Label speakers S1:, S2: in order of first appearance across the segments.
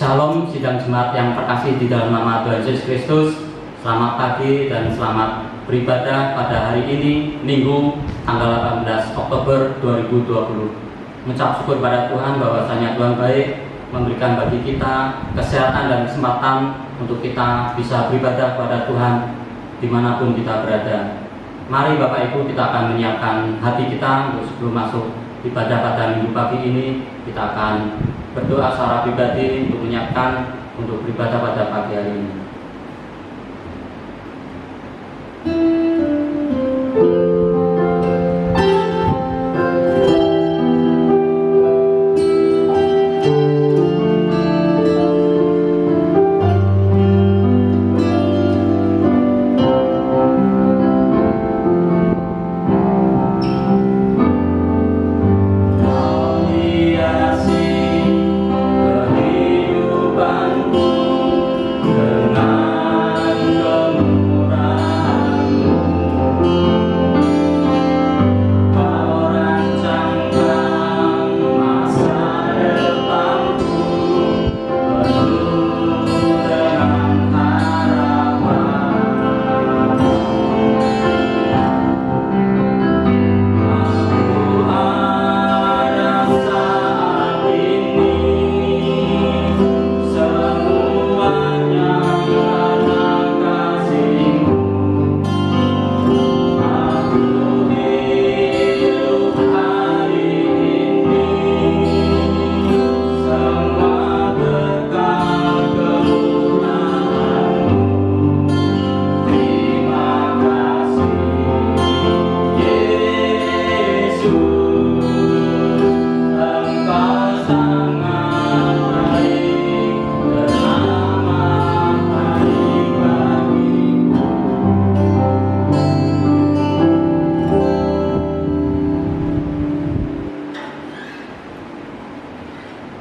S1: Shalom sidang jemaat yang terkasih di dalam nama Tuhan Yesus Kristus. Selamat pagi dan selamat beribadah pada hari ini, Minggu tanggal 18 Oktober 2020. Mengucap syukur pada Tuhan bahwasanya Tuhan baik, memberikan bagi kita kesehatan dan kesempatan untuk kita bisa beribadah pada Tuhan dimanapun kita berada. Mari Bapak Ibu, kita akan menyiapkan hati kita untuk sebelum masuk ibadah pada minggu pagi ini. Kita akan berdoa secara pribadi untuk menyiapkan untuk beribadah pada pagi hari ini.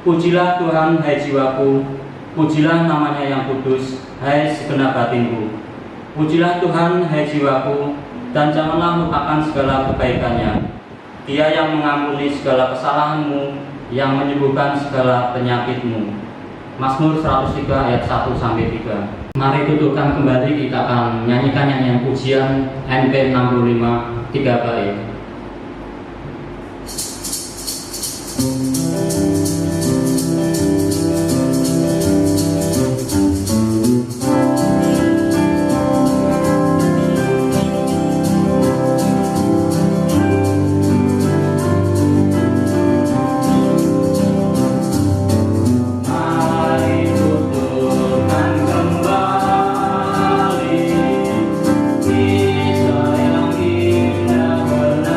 S1: Pujilah Tuhan, hai jiwaku, pujilah namanya yang kudus, hai segenap batinku. Pujilah Tuhan, hai jiwaku, dan janganlah lupakan segala kebaikannya. Dia yang mengampuni segala kesalahanmu, yang menyembuhkan segala penyakitmu. Mazmur 103 ayat 1-3. Mari dudukkan kembali, kita akan menyanyikan nyanyian pujian NP 65 3 bait.
S2: Kisah yang indah benar.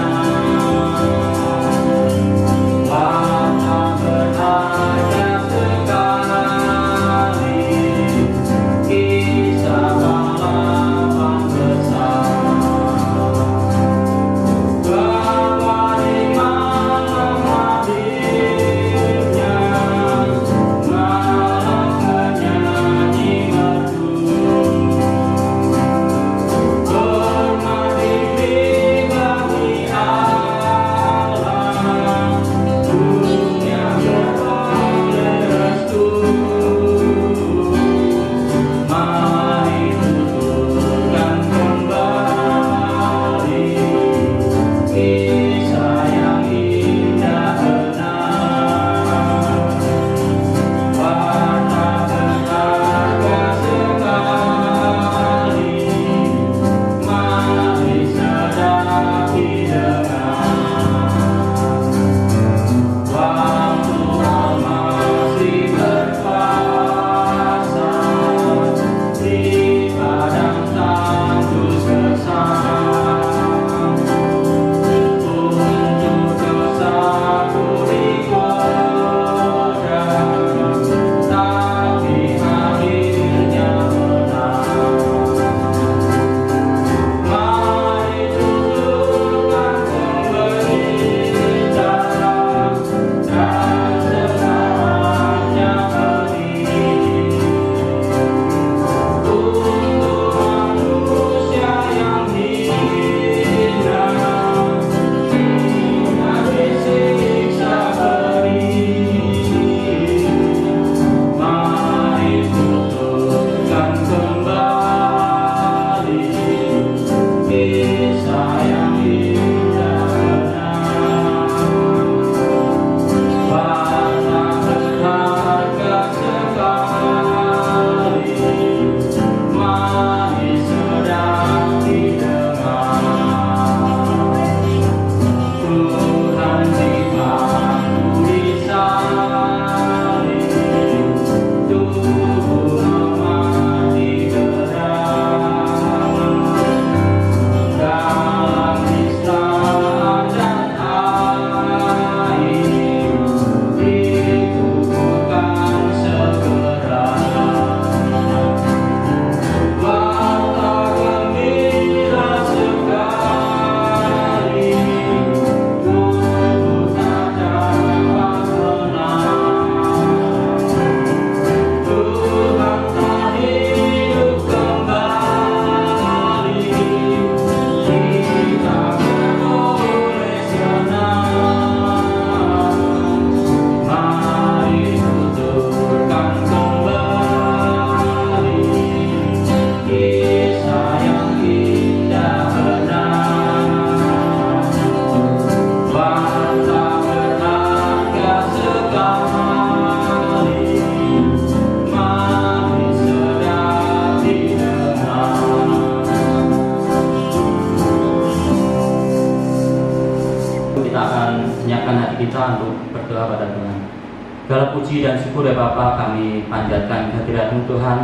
S1: menyiapkan hati kita untuk berdoa pada Tuhan. Segala puji dan syukur ya Bapa kami panjatkan kehadirat-Mu Tuhan.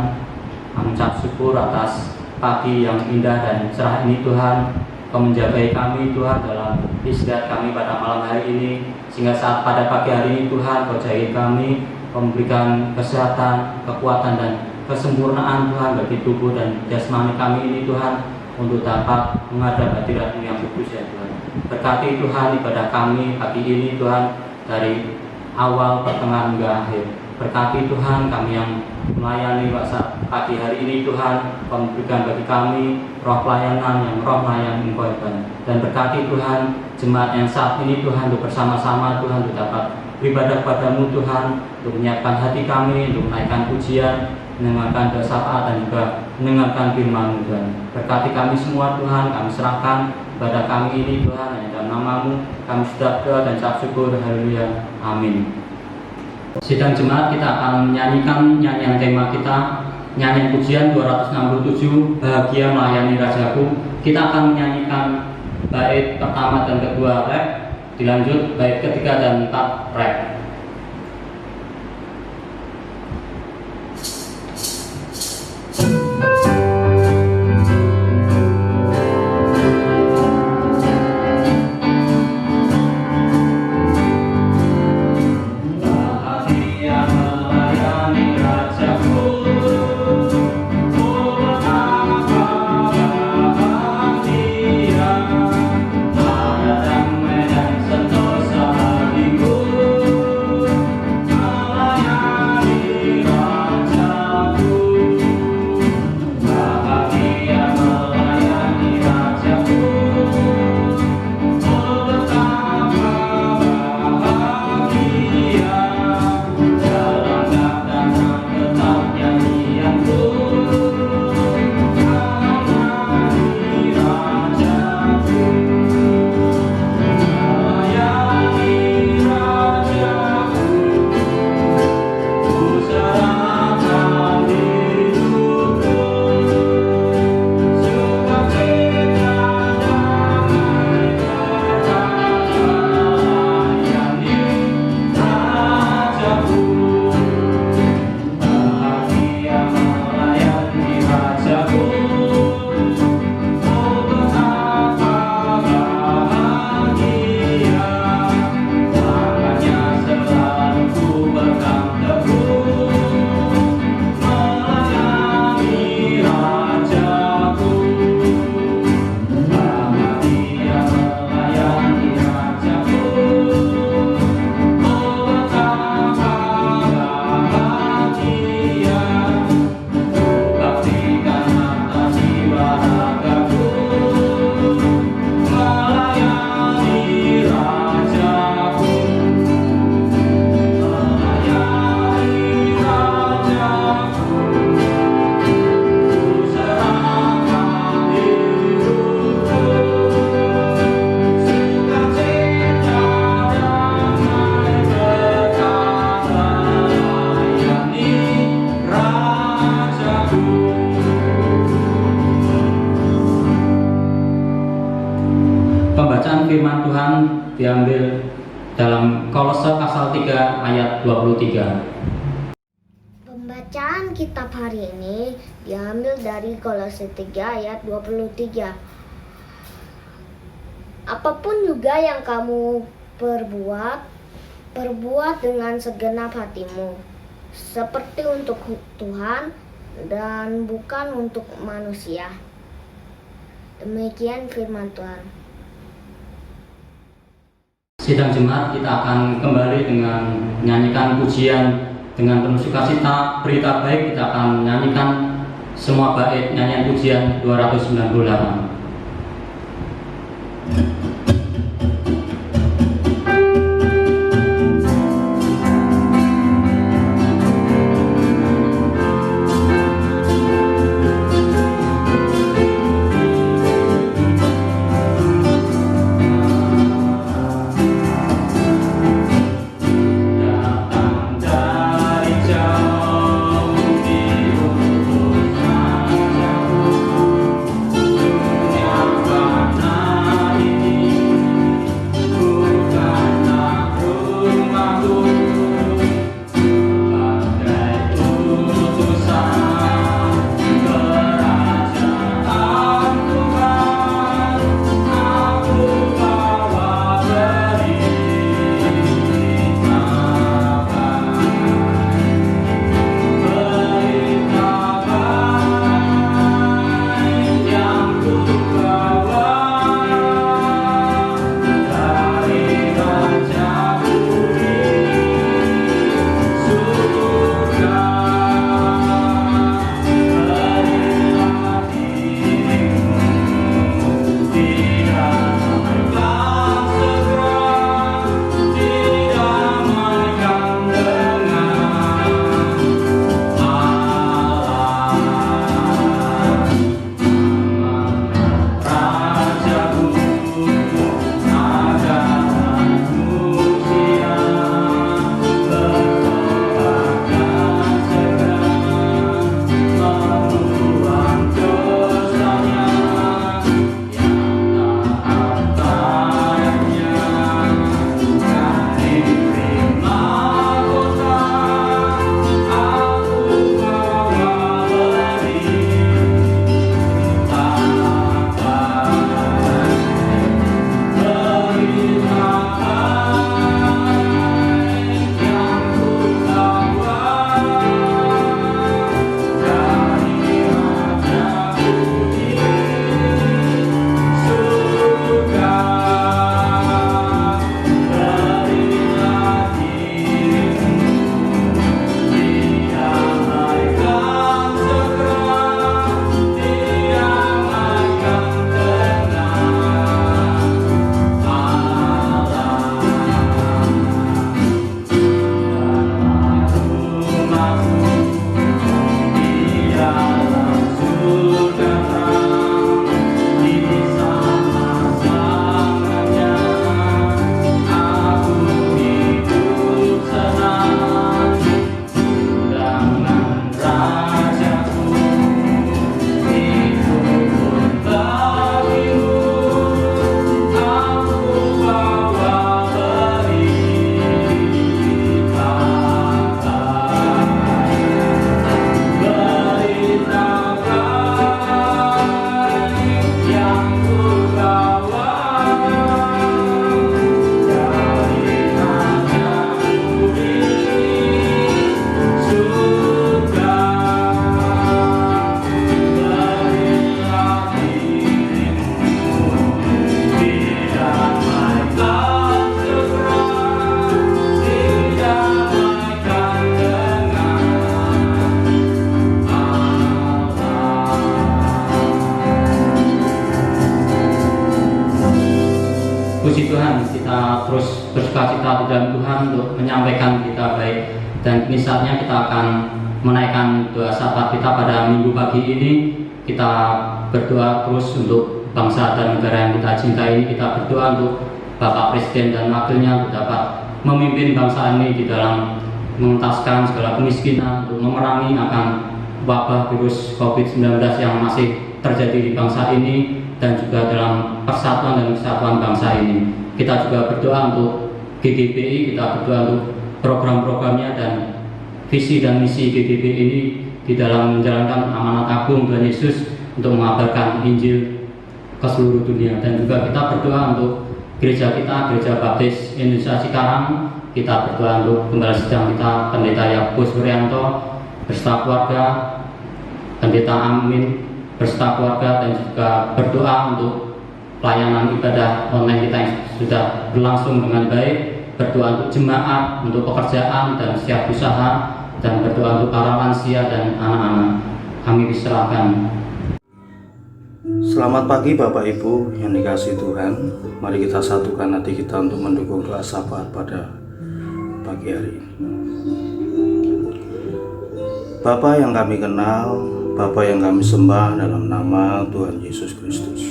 S1: Kami ucap syukur atas pagi yang indah dan cerah ini Tuhan. Kau menjagai kami Tuhan dalam istirahat kami pada malam hari ini, sehingga saat pada pagi hari ini Tuhan Kau jagai kami, Kau memberikan kesehatan, kekuatan dan kesempurnaan Tuhan bagi tubuh dan jasmani kami ini Tuhan, untuk dapat menghadap hadirat-Mu yang kudus ya Tuhan. Berkati Tuhan ibadah kami pagi ini Tuhan, dari awal, pertengahan hingga akhir. Berkati Tuhan kami yang melayani pada pagi hari ini Tuhan, Kau memberikan bagi kami roh pelayanan yang Engkau Tuhan. Dan berkati Tuhan jemaat yang saat ini Tuhan, untuk bersama-sama Tuhan untuk dapat beribadah padamu Tuhan, untuk menyiapkan hati kami untuk menaikkan pujian, mendengarkan doa syafaat dan juga mendengarkan firman-Mu Tuhan. Berkati kami semua Tuhan, kami serahkan ibadah kami ini Tuhan, hanya dalam nama-Mu kami sudah berdoa dan ucap syukur. Haleluya, amin. Sidang jemaat, kita akan menyanyikan nyanyian tema kita, nyanyian pujian 267, Bahagia Melayani Rajaku. Kita akan menyanyikan bait pertama dan kedua rap, dilanjut bait ketiga dan keempat rap. Firman Tuhan diambil dalam Kolose pasal 3 ayat 23.
S2: Pembacaan kitab hari ini diambil dari Kolose 3 ayat 23. Apapun juga yang kamu perbuat dengan segenap hatimu, seperti untuk Tuhan dan bukan untuk manusia. Demikian firman Tuhan.
S1: Sidang jemaat, kita akan kembali dengan menyanyikan pujian dengan penuh sukacita. Berita baik, kita akan menyanyikan semua bait nyanyian pujian 298.
S3: Datang dari jauh di
S1: kita di dalam Tuhan untuk menyampaikan kita baik. Dan kini saatnya kita akan menaikkan doa syafaat kita pada minggu pagi ini. Kita berdoa terus untuk bangsa dan negara yang kita cintai ini. Kita berdoa untuk Bapak Presiden dan wakilnya untuk dapat memimpin bangsa ini di dalam mengentaskan segala kemiskinan, untuk memerangi akan wabah virus COVID-19 yang masih terjadi di bangsa ini, dan juga dalam persatuan dan kesatuan bangsa ini. Kita juga berdoa untuk GGBI, kita berdoa untuk program-programnya dan visi dan misi GGBI ini di dalam menjalankan amanat agung Tuhan Yesus untuk mengabarkan Injil ke seluruh dunia. Dan juga kita berdoa untuk gereja kita, Gereja Baptis Indonesia Cikarang. Kita berdoa untuk Gembala Sidang kita, Pendeta Yakobus Wuryanto beserta keluarga, Pendeta Amin beserta keluarga, dan juga berdoa untuk pelayanan ibadah online kita yang sudah berlangsung dengan baik. Berdoa untuk jemaat, untuk pekerjaan dan setiap usaha, dan berdoa untuk para lansia dan anak-anak. Kami diserahkan.
S3: Selamat pagi Bapak Ibu yang dikasihi Tuhan. Mari kita satukan hati kita untuk mendukung doa syafaat pada pagi hari ini. Bapa yang kami kenal, Bapa yang kami sembah dalam nama Tuhan Yesus Kristus,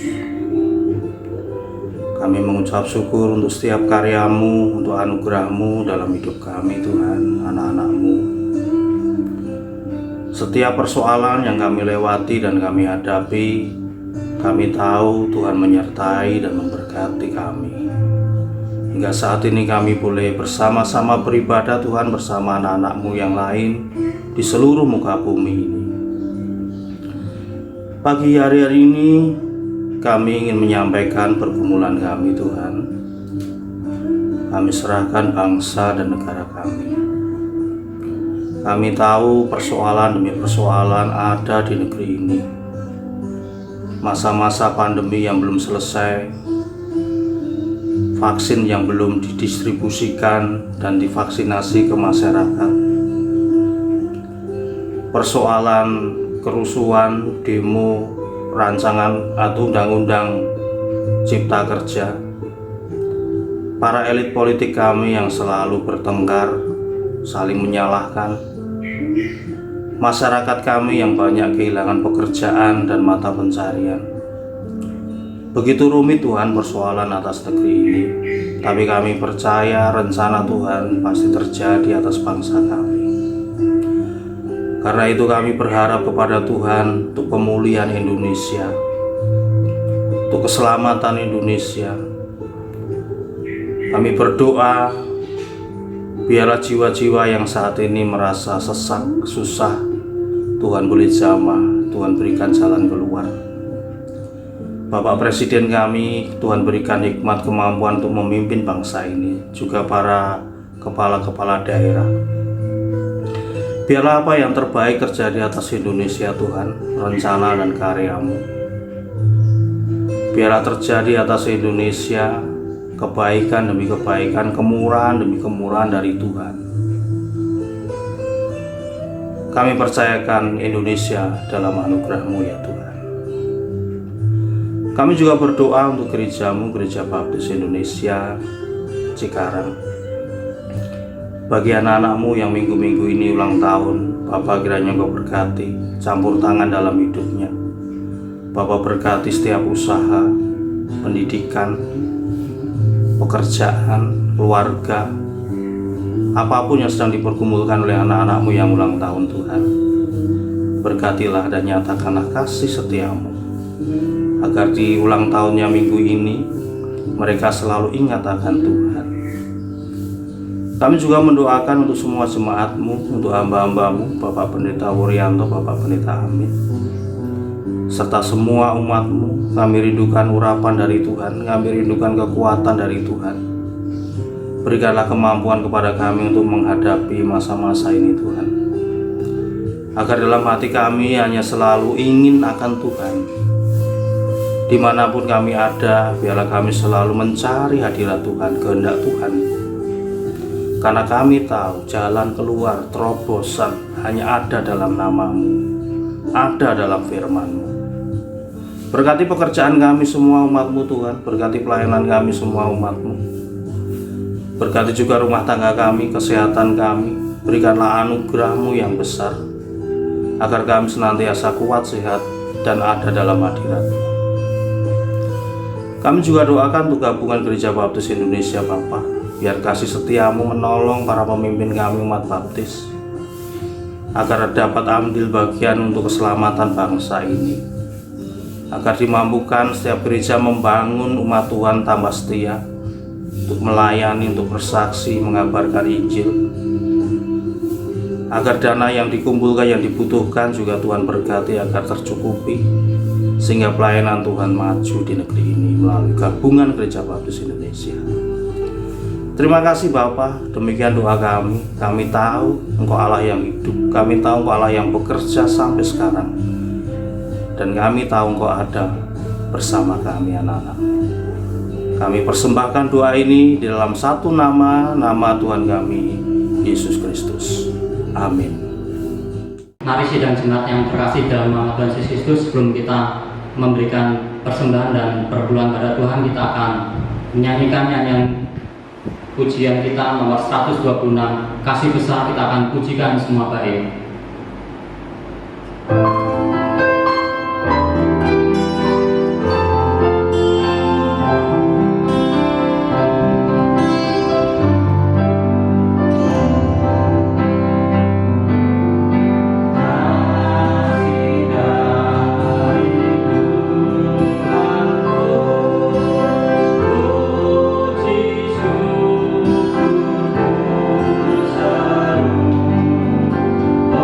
S3: kami mengucap syukur untuk setiap karya-Mu, untuk anugerah-Mu dalam hidup kami Tuhan, anak-anak-Mu. Setiap persoalan yang kami lewati dan kami hadapi, kami tahu Tuhan menyertai dan memberkati kami. Hingga saat ini kami boleh bersama-sama beribadah Tuhan bersama anak-anak-Mu yang lain di seluruh muka bumi ini. Pagi hari-hari ini kami ingin menyampaikan pergumulan kami Tuhan. Kami serahkan bangsa dan negara kami. Kami tahu persoalan demi persoalan ada di negeri ini. Masa-masa pandemi yang belum selesai, vaksin yang belum didistribusikan dan divaksinasi ke masyarakat, persoalan kerusuhan, demo, rancangan atau undang-undang cipta kerja, para elit politik kami yang selalu bertengkar, saling menyalahkan, masyarakat kami yang banyak kehilangan pekerjaan dan mata pencarian. Begitu rumit Tuhan persoalan atas negeri ini, tapi kami percaya rencana Tuhan pasti terjadi atas bangsa kami. Karena itu kami berharap kepada Tuhan untuk pemulihan Indonesia, untuk keselamatan Indonesia. Kami berdoa, biarlah jiwa-jiwa yang saat ini merasa sesak, susah, Tuhan boleh jamah, Tuhan berikan jalan keluar. Bapak Presiden kami, Tuhan berikan hikmat kemampuan untuk memimpin bangsa ini, juga para kepala-kepala daerah. Biarlah apa yang terbaik terjadi atas Indonesia Tuhan, rencana dan karya-Mu. Biarlah terjadi atas Indonesia kebaikan demi kebaikan, kemurahan demi kemurahan dari Tuhan. Kami percayakan Indonesia dalam anugerah-Mu ya Tuhan. Kami juga berdoa untuk gereja-Mu, Gereja Baptis Indonesia Cikarang. Bagi anak-anak-Mu yang minggu-minggu ini ulang tahun, Bapak kiranya Engkau berkati, campur tangan dalam hidupnya. Bapak berkati setiap usaha, pendidikan, pekerjaan, keluarga, apapun yang sedang dipergumulkan oleh anak-anak-Mu yang ulang tahun Tuhan. Berkatilah dan nyatakanlah kasih setia-Mu, agar di ulang tahunnya minggu ini, mereka selalu ingat akan Tuhan. Kami juga mendoakan untuk semua jemaat-Mu, untuk hamba-hamba-Mu, Bapak Pendeta Wuryanto, Bapak Pendeta Amin, serta semua umat-Mu. Kami rindukan urapan dari Tuhan, kami rindukan kekuatan dari Tuhan. Berikanlah kemampuan kepada kami untuk menghadapi masa-masa ini Tuhan, agar dalam hati kami hanya selalu ingin akan Tuhan. Dimanapun kami ada, biarlah kami selalu mencari hadirat Tuhan, kehendak Tuhan. Karena kami tahu jalan keluar, terobosan hanya ada dalam nama-Mu, ada dalam firman-Mu. Berkati pekerjaan kami semua umat-Mu Tuhan, berkati pelayanan kami semua umat-Mu. Berkati juga rumah tangga kami, kesehatan kami. Berikanlah anugerah-Mu yang besar, agar kami senantiasa kuat, sehat, dan ada dalam hadirat-Mu. Kami juga doakan untuk gabungan Gereja Baptis Indonesia, Bapa. Biar kasih setia-Mu menolong para pemimpin kami umat baptis, agar dapat ambil bagian untuk keselamatan bangsa ini, agar dimampukan setiap gereja membangun umat Tuhan tambah setia, untuk melayani, untuk bersaksi, mengabarkan Injil, agar dana yang dikumpulkan, yang dibutuhkan juga Tuhan berkati agar tercukupi, sehingga pelayanan Tuhan maju di negeri ini melalui gabungan Gereja Baptis Indonesia. Terima kasih Bapa, demikian doa kami. Kami tahu Engkau Allah yang hidup, kami tahu Engkau Allah yang bekerja sampai sekarang, dan kami tahu Engkau ada bersama kami anak-anak. Kami persembahkan doa ini di dalam satu nama Tuhan kami, Yesus Kristus. Amin.
S1: Mari sidang jemaat yang terkasih dalam nama Tuhan Yesus Kristus, sebelum kita memberikan persembahan dan perbulan pada Tuhan, kita akan menyanyikan nyanyian pujian kita nomor 126, Kasih Besar. Kita akan pujikan semua baik.
S3: Oh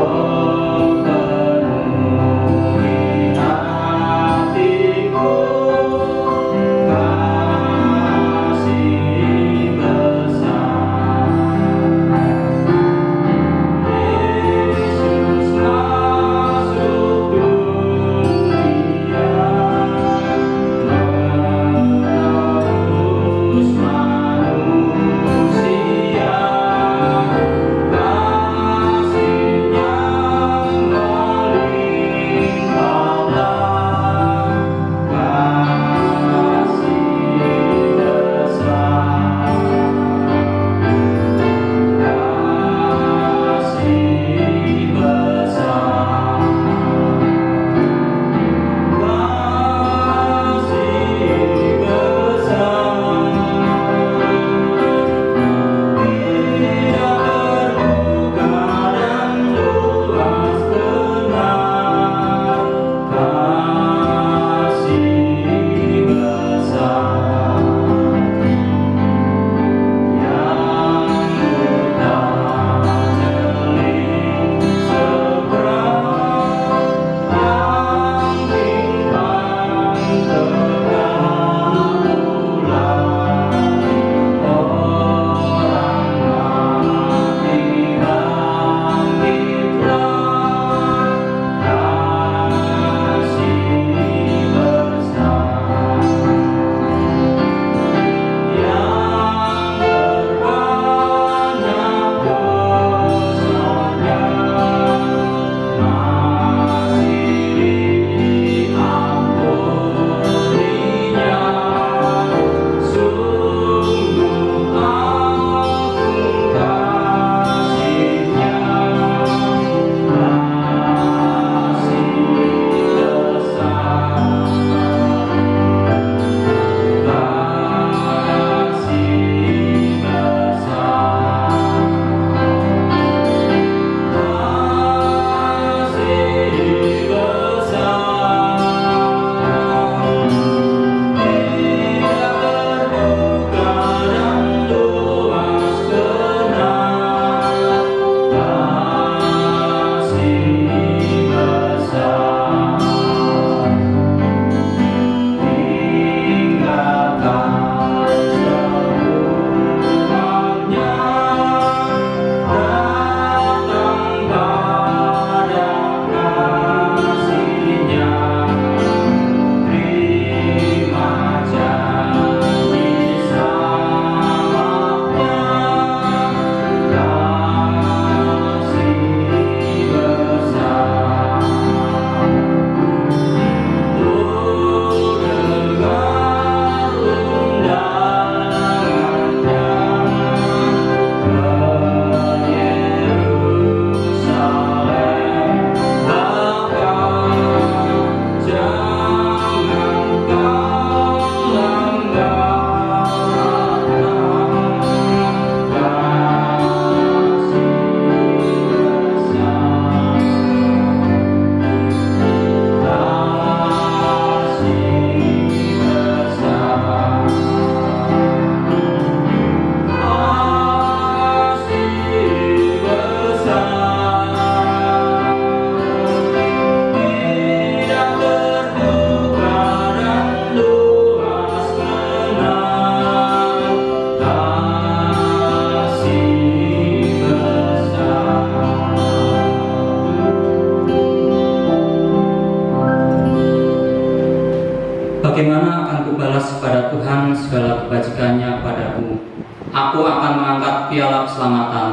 S1: membawa keselamatan,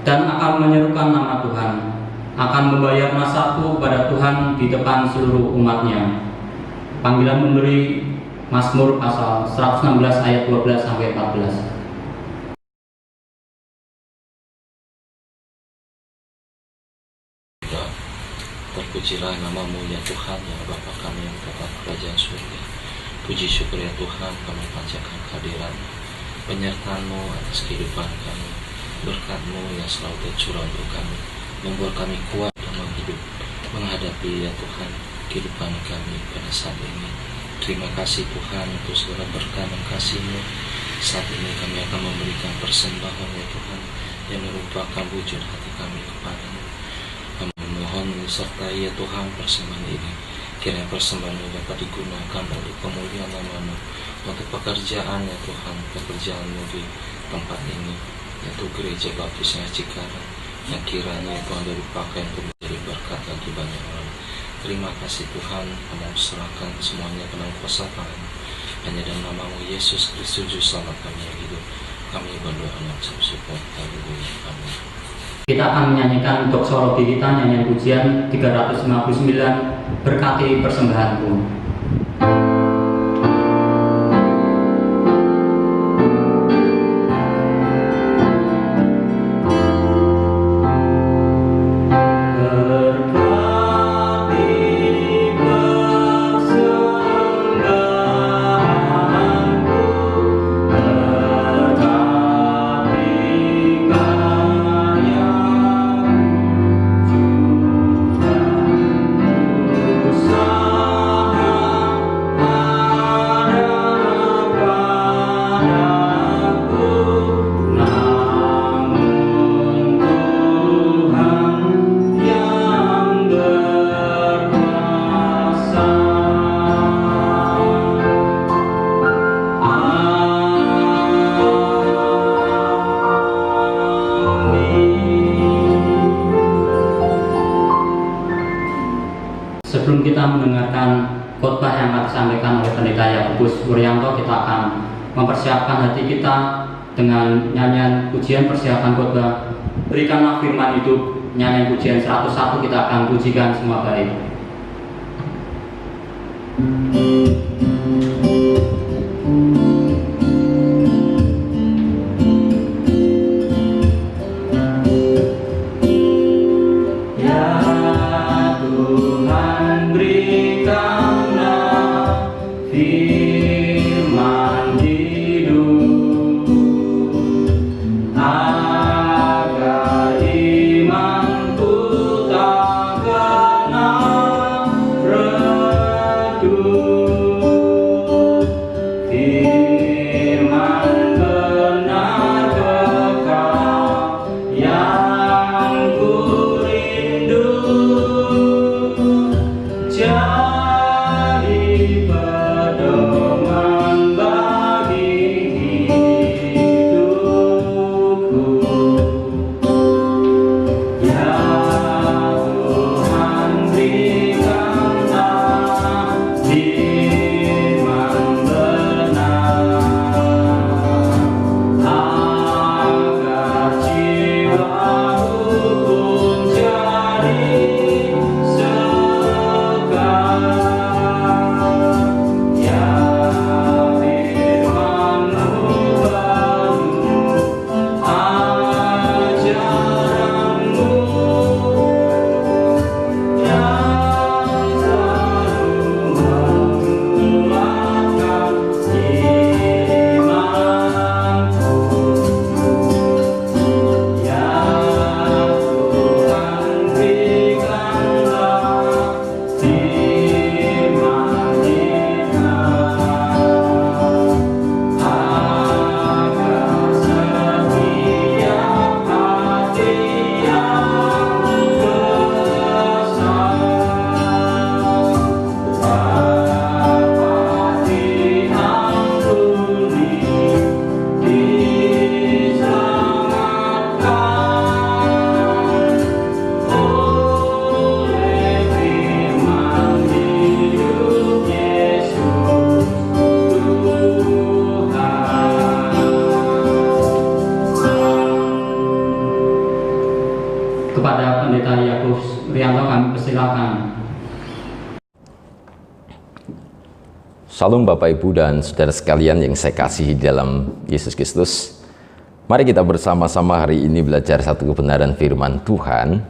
S1: dan akan menyerukan nama Tuhan, akan membayar nasabku kepada Tuhan di depan seluruh umatnya. Panggilan memberi Mazmur pasal 116 ayat 12-14.
S4: Terpujilah namamu ya Tuhan, ya Bapa kami yang tetap kerajaan surga. Puji syukur ya Tuhan, kami panjatkan kehadiran-Mu, penyertaan-Mu atas kehidupan kami. Berkat-Mu yang selalu tercurah untuk kami, membuat kami kuat dalam hidup, menghadapi ya Tuhan kehidupan kami pada saat ini. Terima kasih Tuhan untuk segala berkat dan kasih-Mu. Saat ini kami akan memberikan persembahan ya Tuhan, yang merupakan wujud hati kami kepada-Mu. Kami memohon menyertai ya Tuhan persembahan ini. Kiranya persembahan ini dapat digunakan untuk kemuliaan nama-Mu, untuk pekerjaan ya Tuhan, pekerjaan-Mu di tempat ini, yaitu Gereja Baptis Cikarang, yang kiranya Tuhan dari pakai untuk menjadi berkat bagi banyak orang. Terima kasih Tuhan, kami serahkan semuanya ke dalam kuasa tangan. Hanya dalam nama-Mu Yesus Kristus Juru Selamat kami yang hidup, kami berdoa dan bersyukur. Haleluya. Amin.
S1: Kita akan menyanyikan untuk sorogi kita, nyanyian pujian 359, Berkati Persembahanku. Sebelum kita mendengarkan khotbah yang akan disampaikan oleh Pendeta Yakobus Wuryanto, kita akan mempersiapkan hati kita dengan nyanyian pujian persiapan khotbah. Berikanlah firman hidup, nyanyian pujian 101, kita akan pujikan semua baik. Kepada Pendeta Yakobus Rianto kami persilakan.
S5: Salam Bapak Ibu dan saudara sekalian yang saya kasihi dalam Yesus Kristus. Mari kita bersama-sama hari ini belajar satu kebenaran firman Tuhan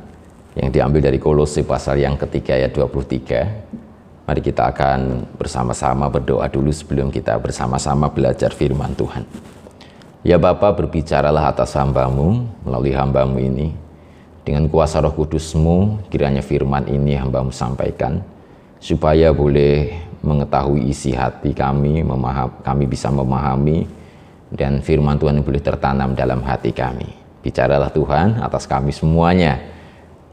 S5: yang diambil dari Kolose pasal yang ketiga ayat 23. Mari kita akan bersama-sama berdoa dulu sebelum kita bersama-sama belajar firman Tuhan. Ya Bapa, berbicaralah atas hamba-Mu melalui hamba-Mu ini. Dengan kuasa Roh Kudus-Mu, kiranya firman ini hamba-Mu sampaikan, supaya boleh mengetahui isi hati kami, kami bisa memahami, dan firman Tuhan boleh tertanam dalam hati kami. Bicaralah Tuhan atas kami semuanya.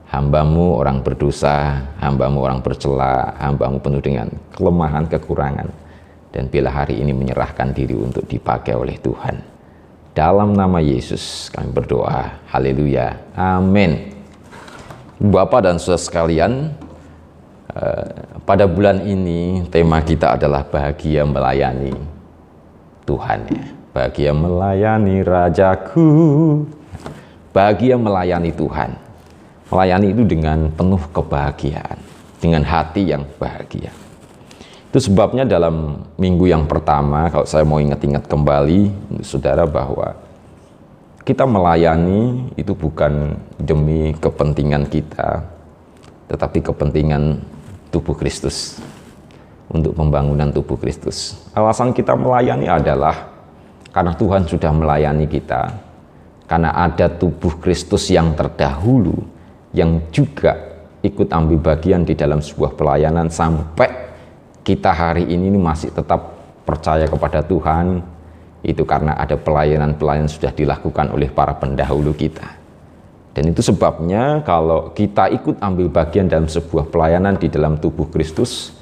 S5: Hamba-Mu orang berdosa, hamba-Mu orang bercela, hamba-Mu penuh dengan kelemahan, kekurangan. Dan bila hari ini menyerahkan diri untuk dipakai oleh Tuhan. Dalam nama Yesus kami berdoa. Haleluya. Amin. Bapak dan saudara sekalian, pada bulan ini tema kita adalah bahagia melayani Tuhan, ya. Bahagia melayani Rajaku. Bahagia melayani Tuhan. Melayani itu dengan penuh kebahagiaan, dengan hati yang bahagia. Itu sebabnya dalam minggu yang pertama, kalau saya mau ingat-ingat kembali untuk saudara, bahwa kita melayani itu bukan demi kepentingan kita, tetapi kepentingan tubuh Kristus, untuk pembangunan tubuh Kristus. Alasan kita melayani adalah karena Tuhan sudah melayani kita, karena ada tubuh Kristus yang terdahulu, yang juga ikut ambil bagian di dalam sebuah pelayanan sampai kita hari ini masih tetap percaya kepada Tuhan. Itu karena ada pelayanan-pelayanan sudah dilakukan oleh para pendahulu kita. Dan itu sebabnya kalau kita ikut ambil bagian dalam sebuah pelayanan di dalam tubuh Kristus,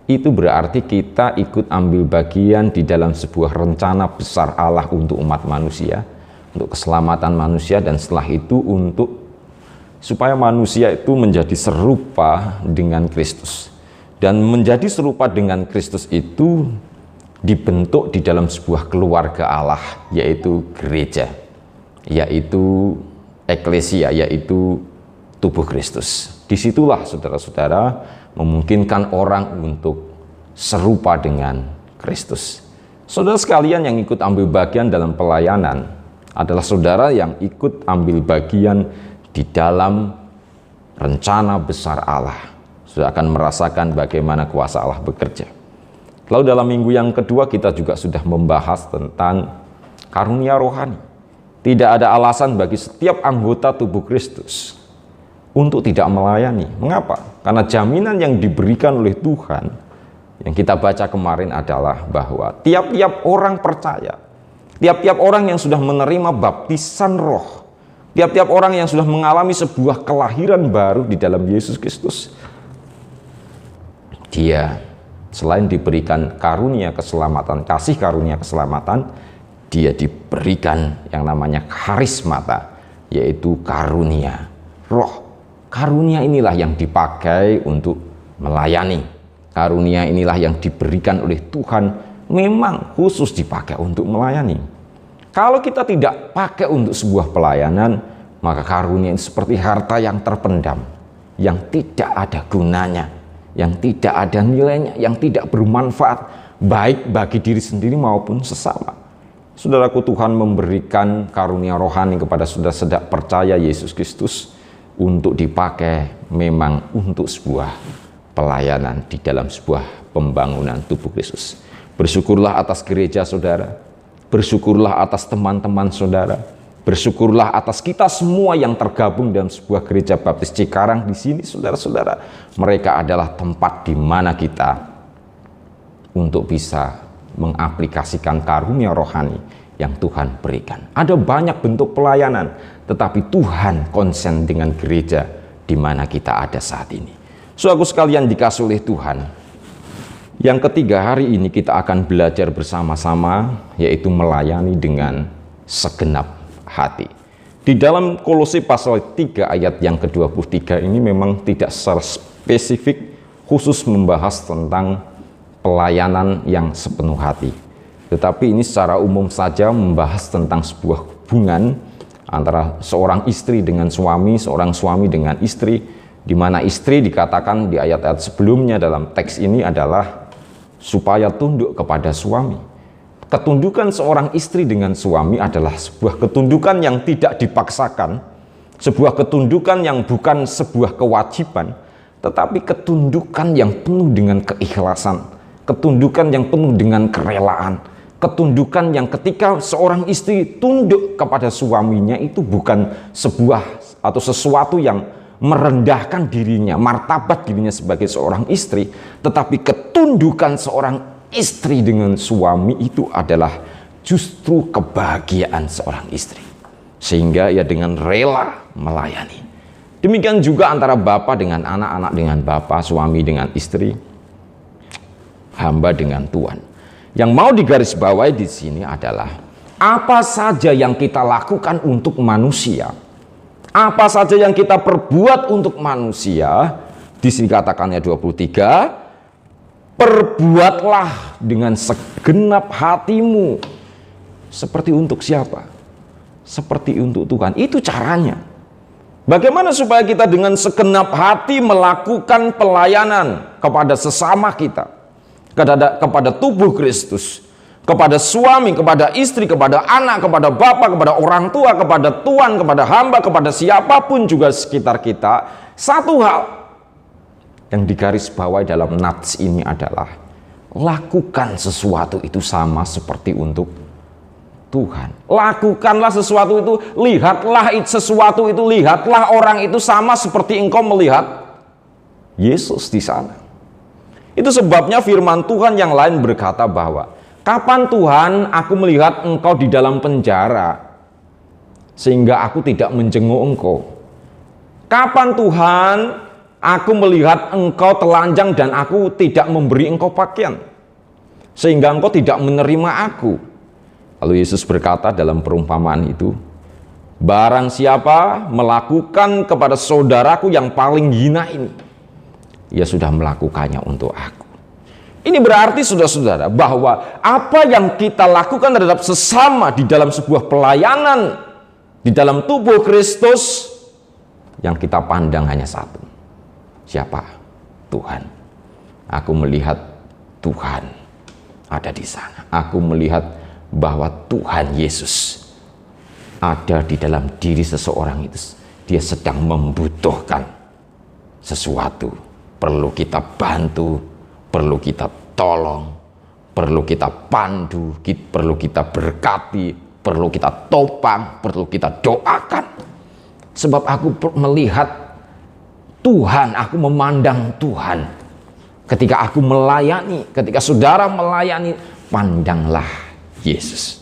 S5: itu berarti kita ikut ambil bagian di dalam sebuah rencana besar Allah untuk umat manusia, untuk keselamatan manusia, dan setelah itu untuk supaya manusia itu menjadi serupa dengan Kristus. Dan menjadi serupa dengan Kristus itu dibentuk di dalam sebuah keluarga Allah, yaitu gereja, yaitu eklesia, yaitu tubuh Kristus. Disitulah saudara-saudara memungkinkan orang untuk serupa dengan Kristus. Saudara sekalian yang ikut ambil bagian dalam pelayanan adalah saudara yang ikut ambil bagian di dalam rencana besar Allah. Sudah akan merasakan bagaimana kuasa Allah bekerja. Lalu dalam minggu yang kedua kita juga sudah membahas tentang karunia rohani. Tidak ada alasan bagi setiap anggota tubuh Kristus untuk tidak melayani. Mengapa? Karena jaminan yang diberikan oleh Tuhan yang kita baca kemarin adalah bahwa tiap-tiap orang percaya, tiap-tiap orang yang sudah menerima baptisan roh, tiap-tiap orang yang sudah mengalami sebuah kelahiran baru di dalam Yesus Kristus, dia selain diberikan karunia keselamatan, kasih karunia keselamatan, dia diberikan yang namanya karismata, yaitu karunia roh. Karunia inilah yang dipakai untuk melayani. Karunia inilah yang diberikan oleh Tuhan, memang khusus dipakai untuk melayani. Kalau kita tidak pakai untuk sebuah pelayanan, maka karunia ini seperti harta yang terpendam, yang tidak ada gunanya, yang tidak ada nilainya, yang tidak bermanfaat baik bagi diri sendiri maupun sesama. Saudaraku, Tuhan memberikan karunia rohani kepada saudara-saudara percaya Yesus Kristus untuk dipakai memang untuk sebuah pelayanan di dalam sebuah pembangunan tubuh Kristus. Bersyukurlah atas gereja saudara, bersyukurlah atas teman-teman saudara, bersyukurlah atas kita semua yang tergabung dalam sebuah gereja baptis Cikarang di sini, saudara-saudara. Mereka adalah tempat di mana kita untuk bisa mengaplikasikan karunia rohani yang Tuhan berikan. Ada banyak bentuk pelayanan, tetapi Tuhan konsen dengan gereja di mana kita ada saat ini. Saudaraku sekalian dikasih oleh Tuhan, yang ketiga hari ini kita akan belajar bersama-sama, yaitu melayani dengan segenap hati. Di dalam Kolose pasal 3 ayat yang ke-23 ini memang tidak secara spesifik khusus membahas tentang pelayanan yang sepenuh hati. Tetapi ini secara umum saja membahas tentang sebuah hubungan antara seorang istri dengan suami, seorang suami dengan istri, di mana istri dikatakan di ayat-ayat sebelumnya dalam teks ini adalah supaya tunduk kepada suami. Ketundukan seorang istri dengan suami adalah sebuah ketundukan yang tidak dipaksakan, sebuah ketundukan yang bukan sebuah kewajiban, tetapi ketundukan yang penuh dengan keikhlasan, ketundukan yang penuh dengan kerelaan, ketundukan yang ketika seorang istri tunduk kepada suaminya itu bukan sebuah atau sesuatu yang merendahkan dirinya, martabat dirinya sebagai seorang istri, tetapi ketundukan seorang istri dengan suami itu adalah justru kebahagiaan seorang istri, sehingga ia dengan rela melayani. Demikian juga antara bapak dengan anak, anak dengan bapak, suami dengan istri, hamba dengan Tuhan. Yang mau digarisbawahi di sini adalah apa saja yang kita lakukan untuk manusia, apa saja yang kita perbuat untuk manusia. Di sini katakannya 23, perbuatlah dengan segenap hatimu. Seperti untuk siapa? Seperti untuk Tuhan. Itu caranya. Bagaimana supaya kita dengan segenap hati melakukan pelayanan kepada sesama kita, kepada tubuh Kristus, kepada suami, kepada istri, kepada anak, kepada bapak, kepada orang tua, kepada Tuhan, kepada hamba, kepada siapapun juga sekitar kita. Satu hal yang digarisbawahi dalam nats ini adalah lakukan sesuatu itu sama seperti untuk Tuhan. Lakukanlah sesuatu itu, lihatlah sesuatu itu, lihatlah orang itu sama seperti engkau melihat Yesus di sana. Itu sebabnya firman Tuhan yang lain berkata bahwa kapan Tuhan aku melihat engkau di dalam penjara sehingga aku tidak menjenguk engkau? Kapan Tuhan aku melihat engkau telanjang dan aku tidak memberi engkau pakaian sehingga engkau tidak menerima aku? Lalu Yesus berkata dalam perumpamaan itu, barang siapa melakukan kepada saudaraku yang paling hina ini, ia sudah melakukannya untuk aku. Ini berarti saudara-saudara bahwa apa yang kita lakukan terhadap sesama di dalam sebuah pelayanan di dalam tubuh Kristus, yang kita pandang hanya satu. Siapa? Tuhan. Aku melihat Tuhan ada di sana. Aku melihat bahwa Tuhan Yesus ada di dalam diri seseorang itu. Dia sedang membutuhkan sesuatu. Perlu kita bantu, perlu kita tolong, perlu kita pandu, perlu kita berkati, perlu kita topang, perlu kita doakan. Sebab aku melihat Tuhan, aku memandang Tuhan. Ketika aku melayani, ketika saudara melayani, pandanglah Yesus.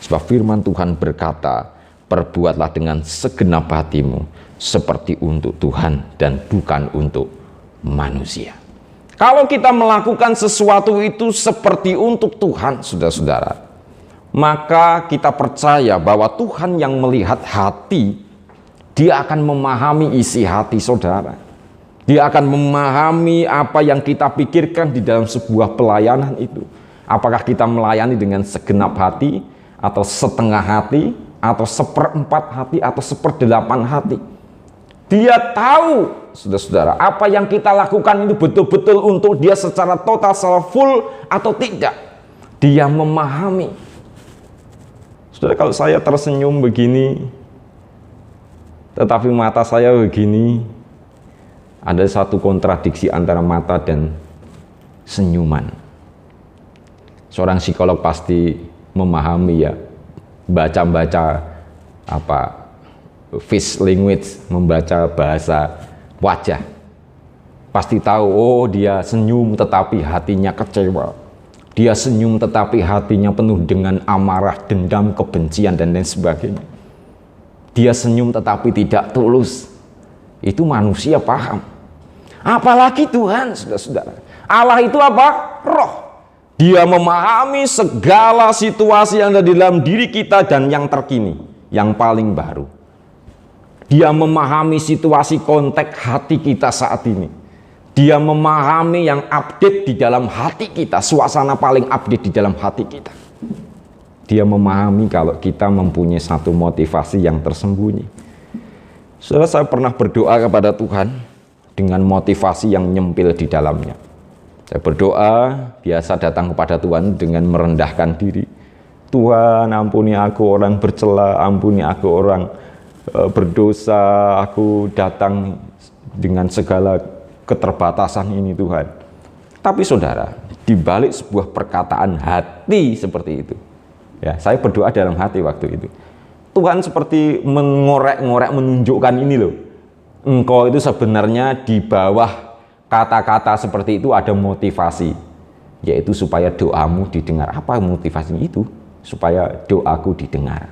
S5: Sebab firman Tuhan berkata, perbuatlah dengan segenap hatimu seperti untuk Tuhan dan bukan untuk manusia. Kalau kita melakukan sesuatu itu seperti untuk Tuhan, saudara-saudara, maka kita percaya bahwa Tuhan yang melihat hati, Dia akan memahami isi hati saudara. Dia akan memahami apa yang kita pikirkan di dalam sebuah pelayanan itu. Apakah kita melayani dengan segenap hati, atau setengah hati, atau seperempat hati, atau seperdelapan hati. Dia tahu, saudara-saudara, apa yang kita lakukan itu betul-betul untuk Dia secara total, secara full atau tidak. Dia memahami. Saudara, kalau saya tersenyum begini, tetapi mata saya begini, ada satu kontradiksi antara mata dan senyuman. Seorang psikolog pasti memahami ya, baca-baca face language, membaca bahasa wajah. Pasti tahu, oh dia senyum tetapi hatinya kecewa. Dia senyum tetapi hatinya penuh dengan amarah, dendam, kebencian dan lain sebagainya. Dia senyum tetapi tidak tulus. Itu manusia paham. Apalagi Tuhan, saudara-saudara. Allah itu apa? Roh. Dia memahami segala situasi yang ada di dalam diri kita dan yang terkini, yang paling baru. Dia memahami situasi konteks hati kita saat ini. Dia memahami yang update di dalam hati kita, suasana paling update di dalam hati kita. Dia memahami kalau kita mempunyai satu motivasi yang tersembunyi. Saudara, saya pernah berdoa kepada Tuhan dengan motivasi yang nyempil di dalamnya. Saya berdoa, biasa datang kepada Tuhan dengan merendahkan diri. Tuhan, ampuni aku orang bercela, ampuni aku orang berdosa, aku datang dengan segala keterbatasan ini Tuhan. Tapi saudara, di balik sebuah perkataan hati seperti itu, ya, saya berdoa dalam hati waktu itu. Tuhan seperti mengorek-ngorek, menunjukkan ini loh. Engkau itu sebenarnya di bawah kata-kata seperti itu ada motivasi, yaitu supaya doamu didengar. Apa motivasinya itu? Supaya doaku didengar.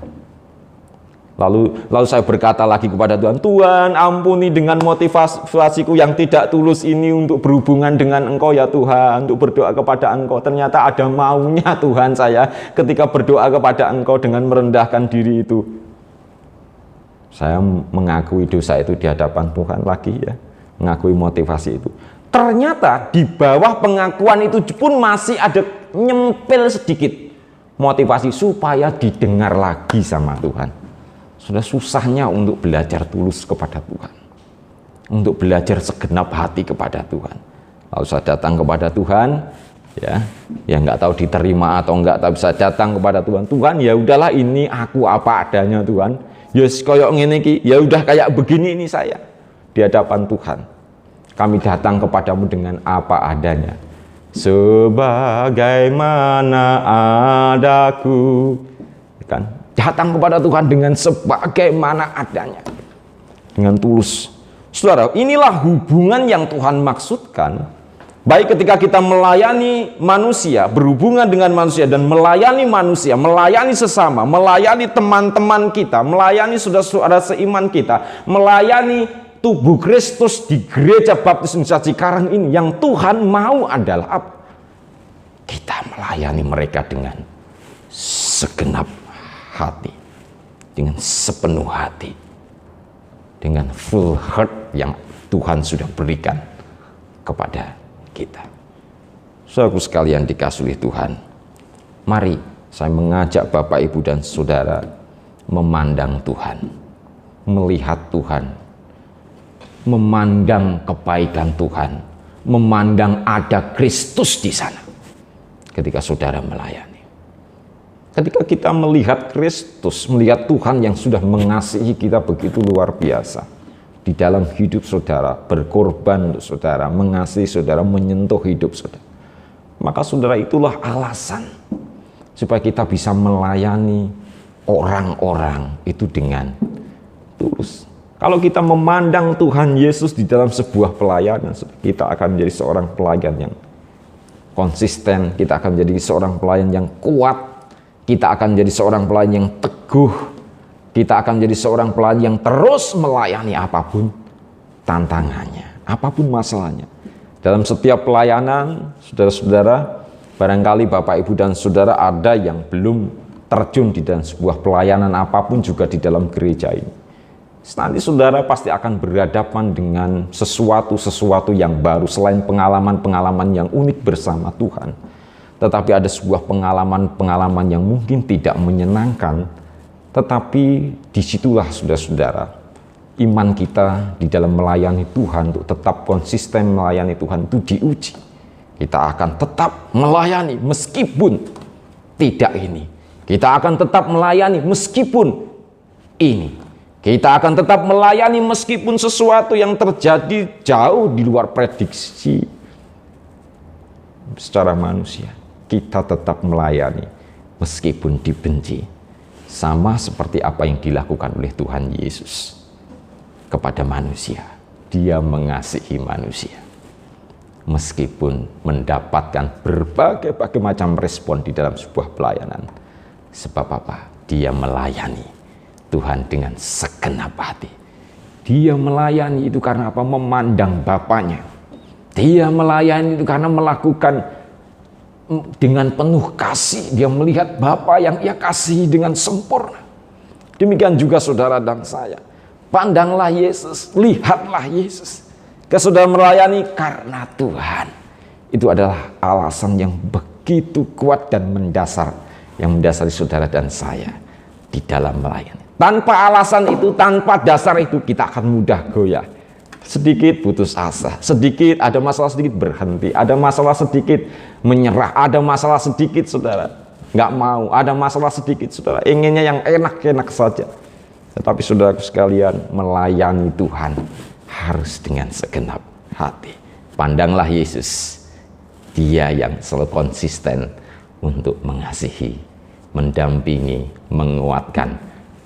S5: Lalu saya berkata lagi kepada Tuhan, Tuhan ampuni dengan motivasiku yang tidak tulus ini untuk berhubungan dengan Engkau ya Tuhan, untuk berdoa kepada Engkau. Ternyata ada maunya Tuhan saya ketika berdoa kepada Engkau dengan merendahkan diri itu. Saya mengakui dosa itu di hadapan Tuhan lagi ya, mengakui motivasi itu. Ternyata di bawah pengakuan itu pun masih ada nyempil sedikit motivasi supaya didengar lagi sama Tuhan. Sudah susahnya untuk belajar tulus kepada Tuhan, untuk belajar segenap hati kepada Tuhan. Lalu saya datang kepada Tuhan, ya nggak tahu diterima atau enggak, tapi saya datang kepada Tuhan. Tuhan, ya udahlah, ini aku apa adanya Tuhan. Ya koyok ngene iki, ya udah kayak begini ini saya di hadapan Tuhan. Kami datang kepadamu dengan apa adanya, sebagaimana adaku, kan? Datang kepada Tuhan dengan sebagaimana adanya, dengan tulus. Saudara, inilah hubungan yang Tuhan maksudkan. Baik ketika kita melayani manusia, berhubungan dengan manusia dan melayani manusia, melayani sesama, melayani teman-teman kita, melayani saudara-saudara seiman kita, melayani tubuh Kristus di Gereja Baptis Indonesia Cikarang ini, yang Tuhan mau adalah apa? Kita melayani mereka dengan segenap hati, dengan sepenuh hati, dengan full heart yang Tuhan sudah berikan kepada kita. Saudaraku sekalian dikasihi oleh Tuhan, mari saya mengajak Bapak, Ibu, dan Saudara memandang Tuhan, melihat Tuhan, memandang kebaikan Tuhan, memandang ada Kristus di sana ketika saudara melayani. Ketika kita melihat Kristus, melihat Tuhan yang sudah mengasihi kita begitu luar biasa di dalam hidup saudara, berkorban untuk saudara, mengasihi saudara, menyentuh hidup saudara, maka saudara, itulah alasan supaya kita bisa melayani orang-orang itu dengan tulus. Kalau kita memandang Tuhan Yesus di dalam sebuah pelayanan, kita akan menjadi seorang pelayan yang konsisten, kita akan menjadi seorang pelayan yang kuat, kita akan jadi seorang pelayan yang teguh. Kita akan jadi seorang pelayan yang terus melayani apapun tantangannya, apapun masalahnya. Dalam setiap pelayanan, saudara-saudara, barangkali Bapak, Ibu, dan Saudara ada yang belum terjun di dalam sebuah pelayanan apapun juga di dalam gereja ini. Nanti saudara pasti akan berhadapan dengan sesuatu yang baru selain pengalaman-pengalaman yang unik bersama Tuhan. Tetapi ada sebuah pengalaman-pengalaman yang mungkin tidak menyenangkan, tetapi disitulah saudara-saudara, iman kita di dalam melayani Tuhan untuk tetap konsisten melayani Tuhan itu diuji. Kita akan tetap melayani meskipun tidak ini. Kita akan tetap melayani meskipun ini. Kita akan tetap melayani meskipun sesuatu yang terjadi jauh di luar prediksi secara manusia. Kita tetap melayani meskipun dibenci, sama seperti apa yang dilakukan oleh Tuhan Yesus kepada manusia. Dia mengasihi manusia meskipun mendapatkan berbagai macam respon di dalam sebuah pelayanan. Sebab apa? Dia melayani Tuhan dengan segenap hati. Dia melayani itu karena apa? Memandang Bapaknya. Dia melayani itu karena melakukan dengan penuh kasih. Dia melihat Bapa yang ia kasihi dengan sempurna. Demikian juga saudara dan saya. Pandanglah Yesus, lihatlah Yesus. Saudara melayani karena Tuhan. Itu adalah alasan yang begitu kuat dan mendasar yang mendasari saudara dan saya di dalam melayani. Tanpa alasan itu, tanpa dasar itu, kita akan mudah goyah. Sedikit putus asa, sedikit ada masalah, sedikit berhenti, ada masalah sedikit menyerah, ada masalah sedikit saudara nggak mau, ada masalah sedikit saudara inginnya yang enak-enak saja. Tetapi saudaraku sekalian, melayani Tuhan harus dengan segenap hati. Pandanglah Yesus, Dia yang selalu konsisten untuk mengasihi, mendampingi, menguatkan.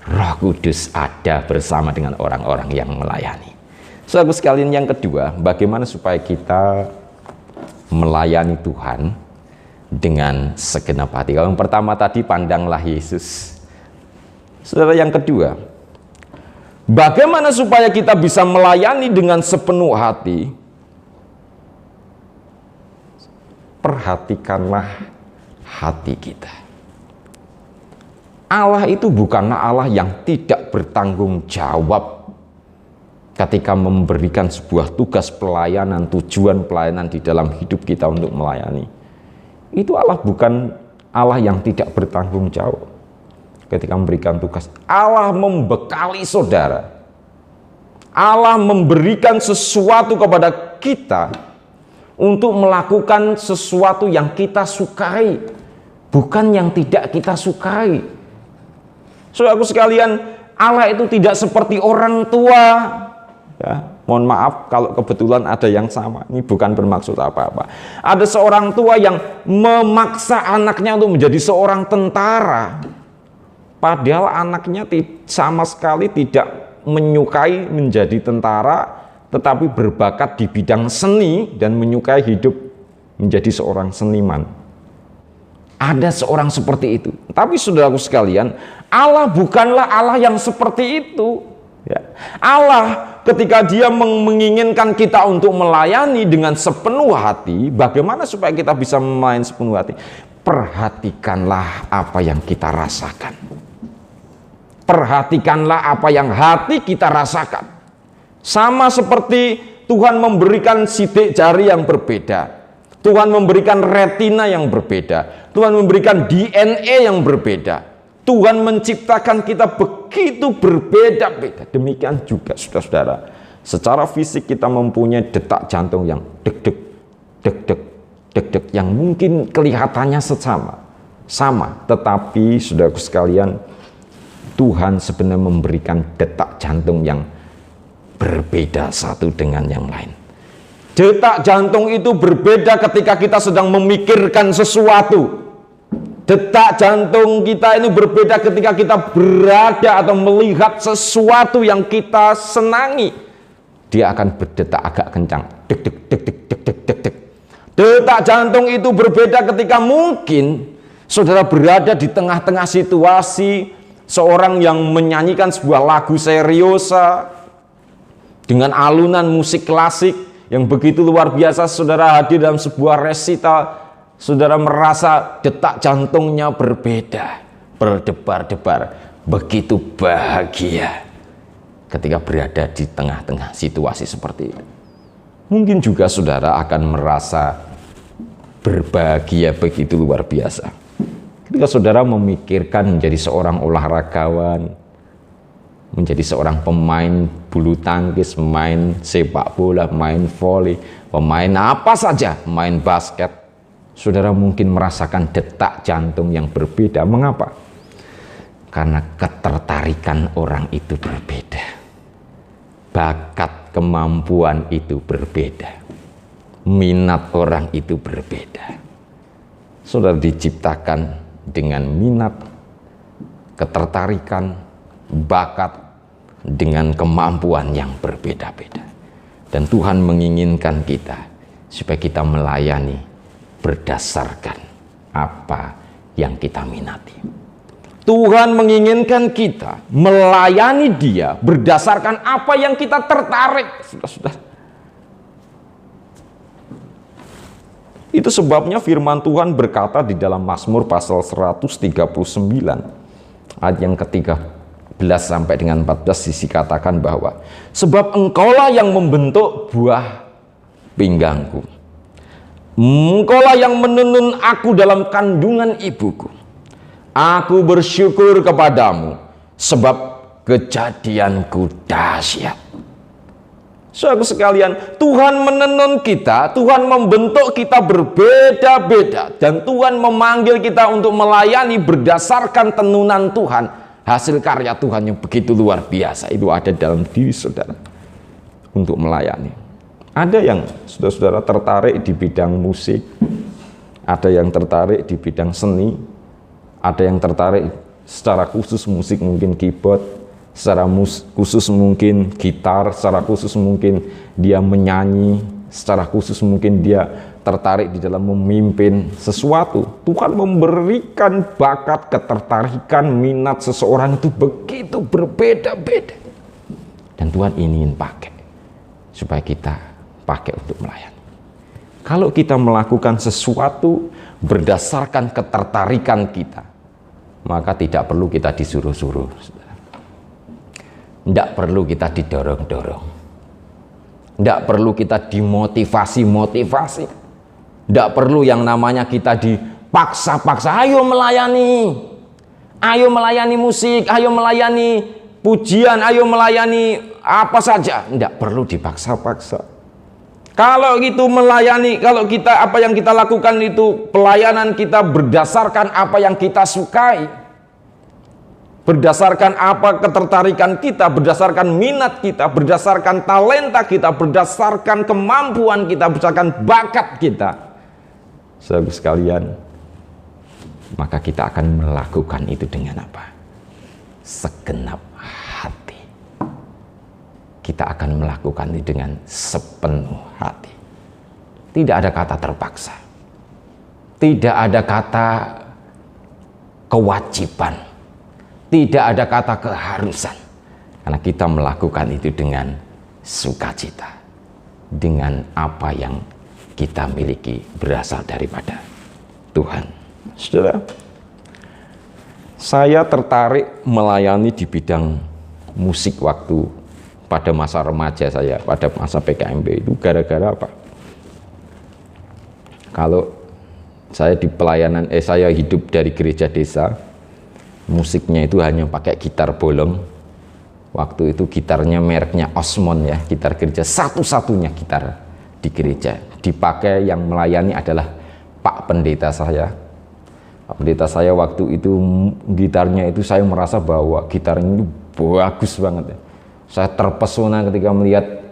S5: Roh Kudus ada bersama dengan orang-orang yang melayani. Saudaraku sekalian, yang kedua, bagaimana supaya kita melayani Tuhan dengan segenap hati. Kalau yang pertama tadi, pandanglah Yesus. Saudara, yang kedua, bagaimana supaya kita bisa melayani dengan sepenuh hati? Perhatikanlah hati kita. Allah itu bukanlah Allah yang tidak bertanggung jawab ketika memberikan sebuah tugas pelayanan, tujuan pelayanan di dalam hidup kita untuk melayani. Itu Allah bukan Allah yang tidak bertanggung jawab ketika memberikan tugas. Allah membekali saudara. Allah memberikan sesuatu kepada kita untuk melakukan sesuatu yang kita sukai, bukan yang tidak kita sukai. Saudaraku sekalian, Allah itu tidak seperti orang tua. Ya, mohon maaf kalau kebetulan ada yang sama. Ini bukan bermaksud apa-apa. Ada seorang tua yang memaksa anaknya untuk menjadi seorang tentara, padahal anaknya sama sekali tidak menyukai menjadi tentara, tetapi berbakat di bidang seni dan menyukai hidup menjadi seorang seniman. Ada seorang seperti itu. Tapi saudaraku sekalian, Allah bukanlah Allah yang seperti itu. Ya. Allah ketika Dia menginginkan kita untuk melayani dengan sepenuh hati, bagaimana supaya kita bisa melayani sepenuh hati? Perhatikanlah apa yang kita rasakan. Perhatikanlah apa yang hati kita rasakan. Sama seperti Tuhan memberikan sidik jari yang berbeda, Tuhan memberikan retina yang berbeda, Tuhan memberikan DNA yang berbeda. Tuhan menciptakan kita begitu berbeda-beda. Demikian juga saudara-saudara, secara fisik kita mempunyai detak jantung yang deg-deg, deg-deg, deg-deg, yang mungkin kelihatannya sama, tetapi saudaraku sekalian, Tuhan sebenarnya memberikan detak jantung yang berbeda satu dengan yang lain. Detak jantung itu berbeda ketika kita sedang memikirkan sesuatu. Detak jantung kita ini berbeda ketika kita berada atau melihat sesuatu yang kita senangi. Dia akan berdetak agak kencang. Deg, deg, deg, deg, deg, deg, deg, deg. Detak jantung itu berbeda ketika mungkin saudara berada di tengah-tengah situasi seorang yang menyanyikan sebuah lagu seriosa dengan alunan musik klasik yang begitu luar biasa. Saudara hadir dalam sebuah resital, saudara merasa detak jantungnya berbeda, berdebar-debar, begitu bahagia ketika berada di tengah-tengah situasi seperti itu. Mungkin juga saudara akan merasa berbahagia begitu luar biasa ketika saudara memikirkan menjadi seorang olahragawan, menjadi seorang pemain bulu tangkis, pemain sepak bola, pemain voli, pemain apa saja, pemain basket. Saudara mungkin merasakan detak jantung yang berbeda. Mengapa? Karena ketertarikan orang itu berbeda. Bakat, kemampuan itu berbeda. Minat orang itu berbeda. Saudara diciptakan dengan minat, ketertarikan, bakat, dengan kemampuan yang berbeda-beda. Dan Tuhan menginginkan kita supaya kita melayani berdasarkan apa yang kita minati. Tuhan menginginkan kita melayani Dia berdasarkan apa yang kita tertarik. Sudah. Itu sebabnya firman Tuhan berkata di dalam Mazmur pasal 139 ayat yang ke-13 sampai dengan 14 dikatakan bahwa sebab Engkaulah yang membentuk buah pinggangku, Engkaulah yang menenun aku dalam kandungan ibuku. Aku bersyukur kepadamu sebab kejadianku dahsyat. Saudara sekalian, Tuhan menenun kita, Tuhan membentuk kita berbeda-beda, dan Tuhan memanggil kita untuk melayani berdasarkan tenunan Tuhan. Hasil karya Tuhan yang begitu luar biasa itu ada dalam diri saudara untuk melayani. Ada yang saudara-saudara tertarik di bidang musik, ada yang tertarik di bidang seni, ada yang tertarik secara khusus musik, mungkin keyboard, secara khusus mungkin gitar, secara khusus mungkin dia menyanyi, secara khusus mungkin dia tertarik di dalam memimpin sesuatu. Tuhan memberikan bakat, ketertarikan, minat seseorang itu begitu berbeda-beda, dan Tuhan ingin pakai supaya kita pakai untuk melayani. Kalau kita melakukan sesuatu berdasarkan ketertarikan kita, maka tidak perlu kita disuruh-suruh. Tidak perlu kita didorong-dorong, tidak perlu kita dimotivasi-motivasi, tidak perlu yang namanya kita dipaksa-paksa, ayo melayani musik, ayo melayani pujian, ayo melayani apa saja. Tidak perlu dipaksa-paksa. Kalau itu melayani, kalau kita apa yang kita lakukan itu pelayanan kita berdasarkan apa yang kita sukai, berdasarkan apa ketertarikan kita, berdasarkan minat kita, berdasarkan talenta kita, berdasarkan kemampuan kita, berdasarkan bakat kita, saudara sekalian, maka kita akan melakukan itu dengan apa? Segenap hati. Kita akan melakukan itu dengan sepenuh hati. Tidak ada kata terpaksa, tidak ada kata kewajiban, tidak ada kata keharusan, karena kita melakukan itu dengan sukacita, dengan apa yang kita miliki berasal daripada Tuhan. Saudara, saya tertarik melayani di bidang musik waktu pada masa remaja saya, pada masa PKMB itu gara-gara apa? Kalau saya di pelayanan, saya hidup dari gereja desa, musiknya itu hanya pakai gitar bolong. Waktu itu gitarnya mereknya Osmond ya, gitar gereja, satu-satunya gitar di gereja. Dipakai, yang melayani adalah Pak Pendeta saya. Pak Pendeta saya waktu itu gitarnya itu saya merasa bahwa gitarnya itu bagus banget ya. Saya terpesona ketika melihat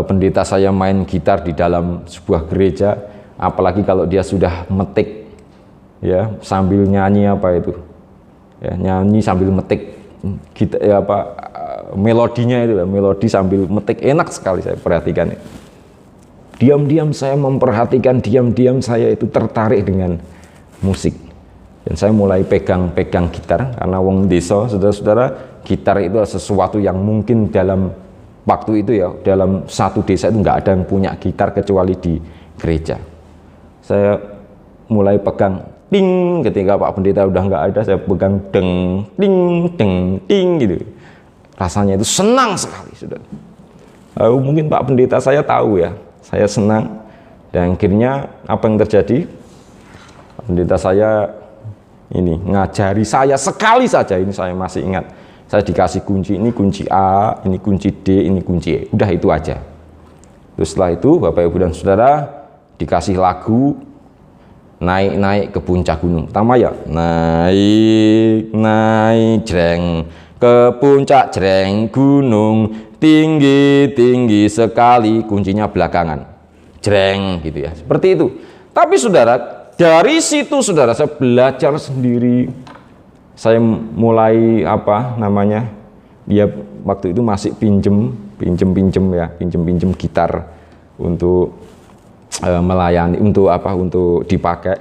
S5: pendeta saya main gitar di dalam sebuah gereja, apalagi kalau dia sudah metik ya sambil nyanyi apa itu. Ya, nyanyi sambil metik kita ya apa melodinya itu, melodi sambil metik, enak sekali saya perhatikan. Diam-diam saya memperhatikan, diam-diam saya itu tertarik dengan musik, dan saya mulai pegang gitar, karena wong desa, saudara-saudara, gitar itu sesuatu yang mungkin dalam waktu itu ya, dalam satu desa itu nggak ada yang punya gitar kecuali di gereja. Saya mulai pegang ting, ketika Pak Pendeta udah nggak ada, saya pegang deng ting gitu. Rasanya itu senang sekali, saudara. Mungkin Pak Pendeta saya tahu ya, saya senang, dan akhirnya apa yang terjadi? Pak Pendeta saya ini ngajari saya sekali saja, ini saya masih ingat. Saya dikasih kunci, ini kunci A, ini kunci D, ini kunci E. Udah itu aja. Terus setelah itu Bapak Ibu dan Saudara dikasih lagu naik ke puncak gunung. Pertama ya naik jreng ke puncak jreng gunung, tinggi sekali, kuncinya belakangan, jreng gitu ya, seperti itu. Tapi saudara, dari situ saudara saya belajar sendiri. Saya mulai apa namanya, dia waktu itu masih pinjem gitar untuk melayani, untuk apa, untuk dipakai.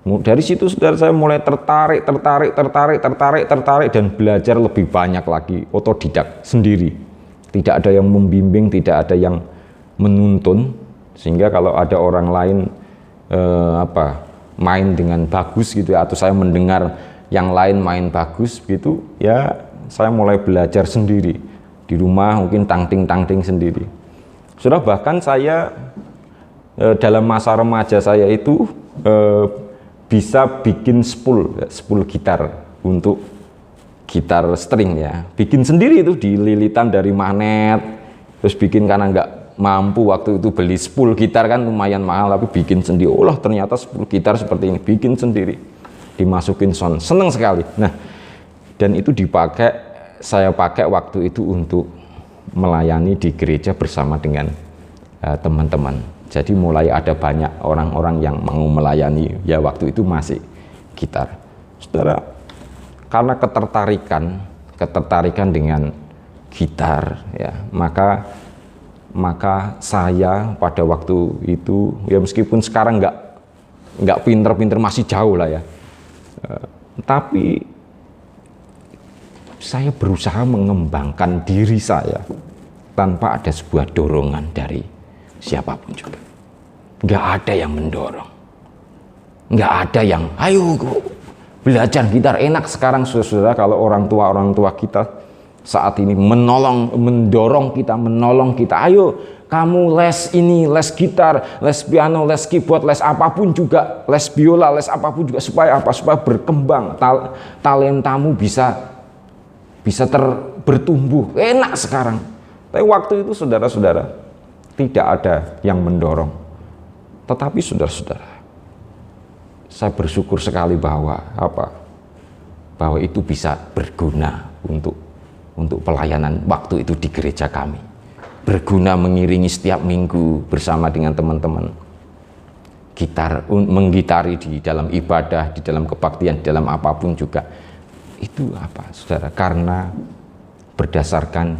S5: Dari situ saudara saya mulai tertarik dan belajar lebih banyak lagi, otodidak sendiri. Tidak ada yang membimbing, tidak ada yang menuntun, sehingga kalau ada orang lain main dengan bagus gitu ya, atau saya mendengar yang lain main bagus gitu ya, saya mulai belajar sendiri di rumah, mungkin tangting sendiri. Sudah bahkan saya dalam masa remaja saya itu bisa bikin spool gitar untuk gitar string ya, bikin sendiri itu dililitan dari magnet, terus bikin karena nggak mampu waktu itu beli spool gitar kan lumayan mahal, tapi bikin sendiri. Oh ternyata spool gitar seperti ini, bikin sendiri, dimasukin sound, seneng sekali. Nah, dan itu saya pakai waktu itu untuk melayani di gereja bersama dengan teman-teman. Jadi mulai ada banyak orang-orang yang mau melayani ya waktu itu masih gitar. Saudara, karena ketertarikan dengan gitar ya, maka saya pada waktu itu ya meskipun sekarang nggak pinter-pinter, masih jauh lah ya, tapi saya berusaha mengembangkan diri saya tanpa ada sebuah dorongan dari siapapun juga. Nggak ada yang mendorong, nggak ada yang ayo belajar gitar. Enak sekarang saudara kalau orang tua kita saat ini mendorong kita, ayo kamu les ini, les gitar, les piano, les keyboard, les apapun juga, les biola, les apapun juga, supaya berkembang, talentamu bisa bertumbuh. Enak sekarang. Tapi waktu itu saudara-saudara tidak ada yang mendorong. Tetapi saudara-saudara, saya bersyukur sekali bahwa itu bisa berguna untuk pelayanan waktu itu di gereja kami. Berguna mengiringi setiap minggu bersama dengan teman-teman. Menggitari di dalam ibadah, di dalam kebaktian, di dalam apapun juga. Itu saudara? Karena berdasarkan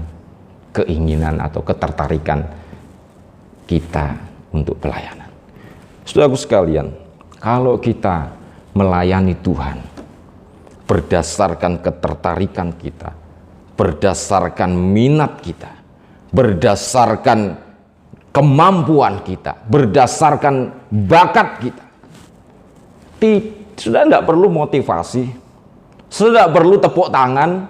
S5: keinginan atau ketertarikan kita untuk pelayanan. Saudaraku sekalian, kalau kita melayani Tuhan berdasarkan ketertarikan kita, berdasarkan minat kita, berdasarkan kemampuan kita, berdasarkan bakat kita, sudah tidak perlu motivasi, sudah tidak perlu tepuk tangan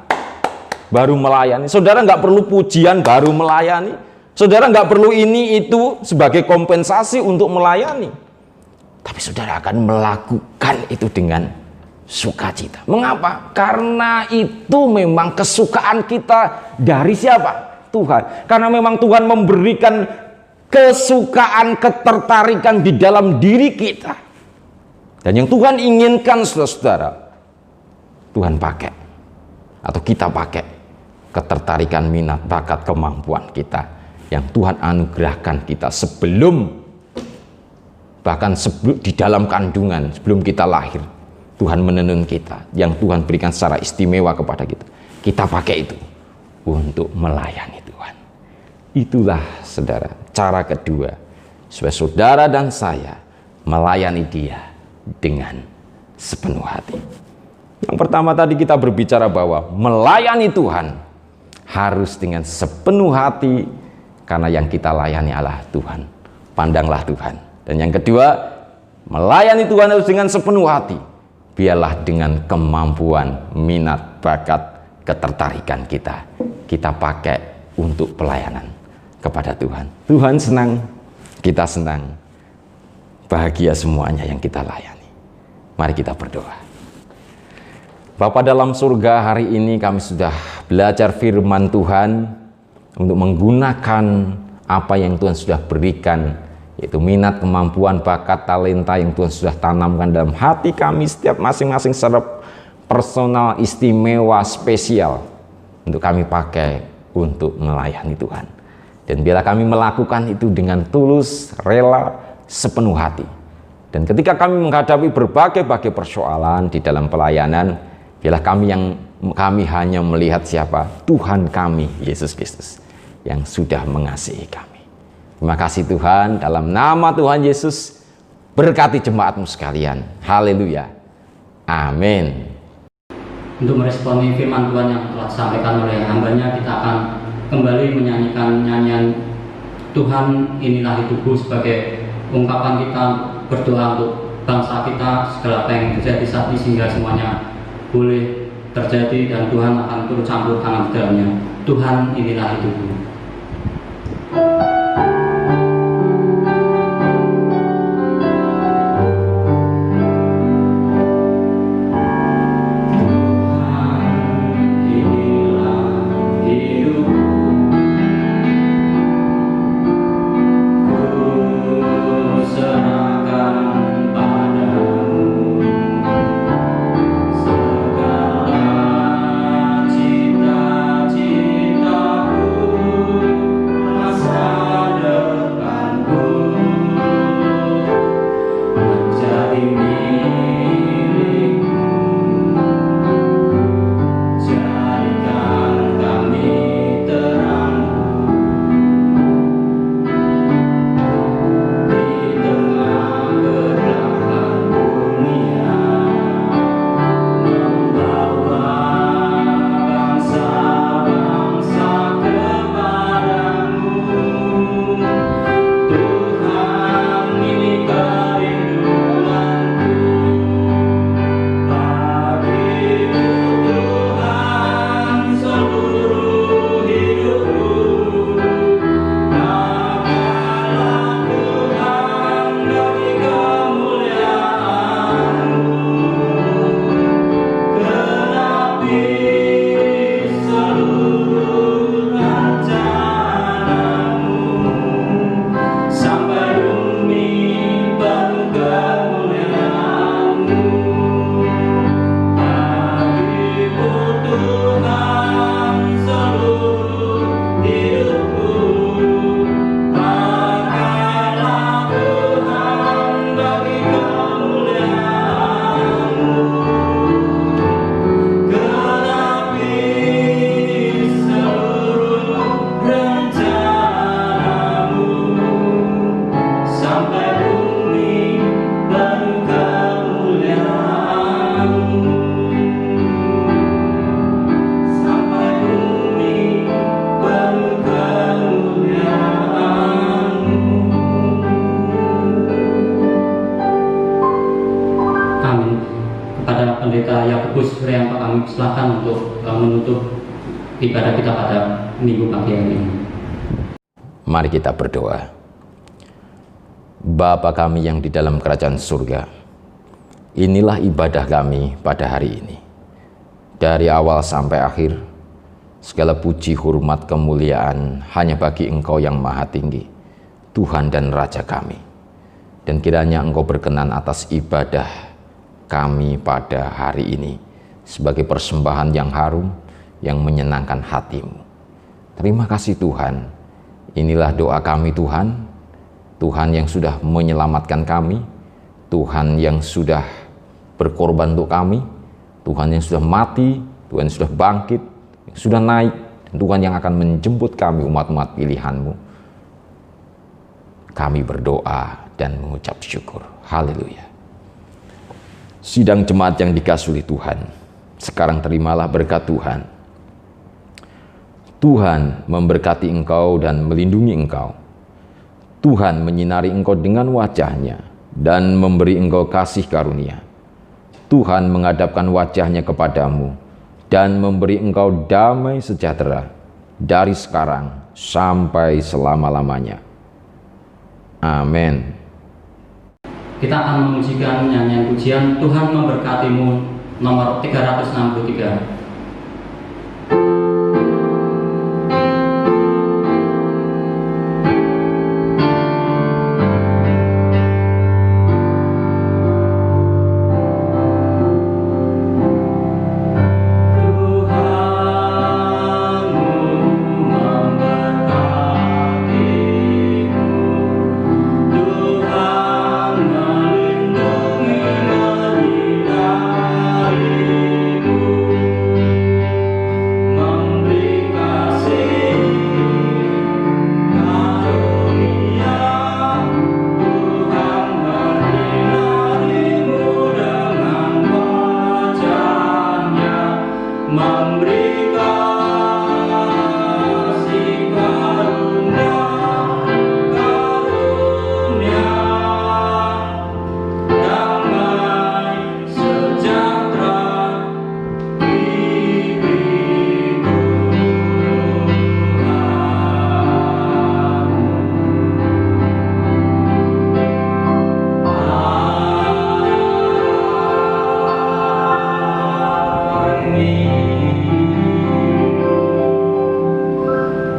S5: baru melayani, saudara nggak perlu pujian baru melayani, saudara nggak perlu ini itu sebagai kompensasi untuk melayani. Tapi saudara akan melakukan itu dengan sukacita. Mengapa? Karena itu memang kesukaan kita dari siapa? Tuhan. Karena memang Tuhan memberikan kesukaan, ketertarikan di dalam diri kita. Dan yang Tuhan inginkan saudara, Tuhan pakai atau kita pakai ketertarikan, minat, bakat, kemampuan kita yang Tuhan anugerahkan kita bahkan sebelum di dalam kandungan, sebelum kita lahir, Tuhan menenun kita, yang Tuhan berikan secara istimewa kepada kita. Kita pakai itu untuk melayani Tuhan. Itulah saudara, cara kedua supaya saudara dan saya melayani Dia dengan sepenuh hati. Yang pertama tadi kita berbicara bahwa melayani Tuhan harus dengan sepenuh hati, karena yang kita layani adalah Tuhan. Pandanglah Tuhan. Dan yang kedua, melayani Tuhan harus dengan sepenuh hati. Biarlah dengan kemampuan, minat, bakat, ketertarikan kita pakai untuk pelayanan kepada Tuhan. Tuhan senang, kita senang, bahagia semuanya yang kita layani. Mari kita berdoa. Bapa dalam surga, hari ini kami sudah belajar firman Tuhan untuk menggunakan apa yang Tuhan sudah berikan, yaitu minat, kemampuan, bakat, talenta yang Tuhan sudah tanamkan dalam hati kami setiap masing-masing secara personal, istimewa, spesial, untuk kami pakai untuk melayani Tuhan. Dan biarlah kami melakukan itu dengan tulus, rela, sepenuh hati. Dan ketika kami menghadapi berbagai persoalan di dalam pelayanan, biarlah kami hanya melihat siapa? Tuhan kami, Yesus Kristus, yang sudah mengasihi kami. Terima kasih Tuhan, dalam nama Tuhan Yesus, berkati jemaatmu sekalian. Haleluya. Amin.
S1: Untuk meresponi firman Tuhan yang telah disampaikan oleh hambanya, kita akan kembali menyanyikan nyanyian Tuhan Inilah Hidupku sebagai ungkapan kita berdoa untuk bangsa kita, segala apa yang terjadi saat ini, sehingga semuanya boleh terjadi dan Tuhan akan turut campur tangan di dalamnya. Tuhan inilah hidupku. kami silakan untuk menutup ibadah kita pada minggu pagi hari ini.
S5: Mari kita berdoa. Bapa kami yang di dalam kerajaan surga, inilah ibadah kami pada hari ini. Dari awal sampai akhir, segala puji, hormat, kemuliaan hanya bagi Engkau yang Maha Tinggi, Tuhan dan Raja kami. Dan kiranya Engkau berkenan atas ibadah kami pada hari ini sebagai persembahan yang harum, yang menyenangkan hati-Mu. Terima kasih Tuhan. Inilah doa kami Tuhan. Tuhan yang sudah menyelamatkan kami, Tuhan yang sudah berkorban untuk kami, Tuhan yang sudah mati, Tuhan yang sudah bangkit, yang sudah naik, dan Tuhan yang akan menjemput kami umat-umat pilihan-Mu. Kami berdoa dan mengucap syukur. Haleluya. Sidang jemaat yang dikasihi Tuhan, sekarang terimalah berkat Tuhan. Tuhan memberkati engkau dan melindungi engkau. Tuhan menyinari engkau dengan wajah-Nya dan memberi engkau kasih karunia. Tuhan menghadapkan wajah-Nya kepadamu dan memberi engkau damai sejahtera dari sekarang sampai selama-lamanya. Amin.
S1: Kita akan memujikan nyanyian pujian Tuhan Memberkatimu nomor 363.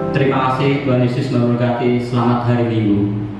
S1: Terima kasih, Tuhan Yesus memberkati. Selamat hari Minggu.